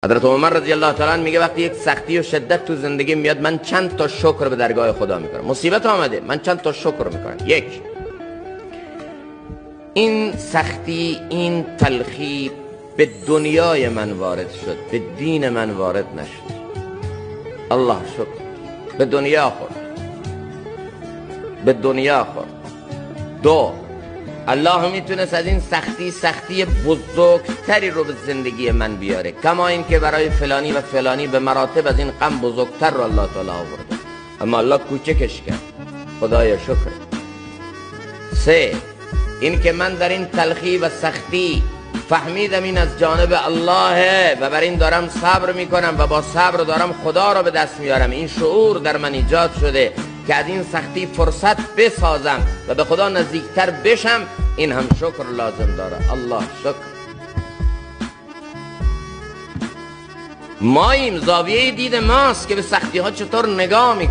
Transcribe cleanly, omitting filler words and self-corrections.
حضرت عمر رضی الله تعالی عنه میگه وقتی یک سختی و شدت تو زندگی میاد، من چند تا شکر به درگاه خدا میکنم. مصیبت آمده، من چند تا شکر میکنم. یک، این سختی، این تلخی به دنیای من وارد شد، به دین من وارد نشد. الله شکر. به دنیا خورد، به دنیا خورد. دو، الله میتونست از این سختی بزرگتری رو به زندگی من بیاره، کما این که برای فلانی و فلانی به مراتب از این غم بزرگتر رو الله تعالی آورده، اما الله کوچکش کرد. خدایا شکر. سه، این که من در این تلخی و سختی فهمیدم این از جانب الله و بر این دارم صبر میکنم و با صبر دارم خدا رو به دست میارم. این شعور در من ایجاد شده که از این سختی فرصت بسازم و به خدا نزدیکتر بشم. این هم شکر لازم داره. الله شکر. ماییم، زاویه دید ماست که به سختی ها چطور نگاه میکنیم.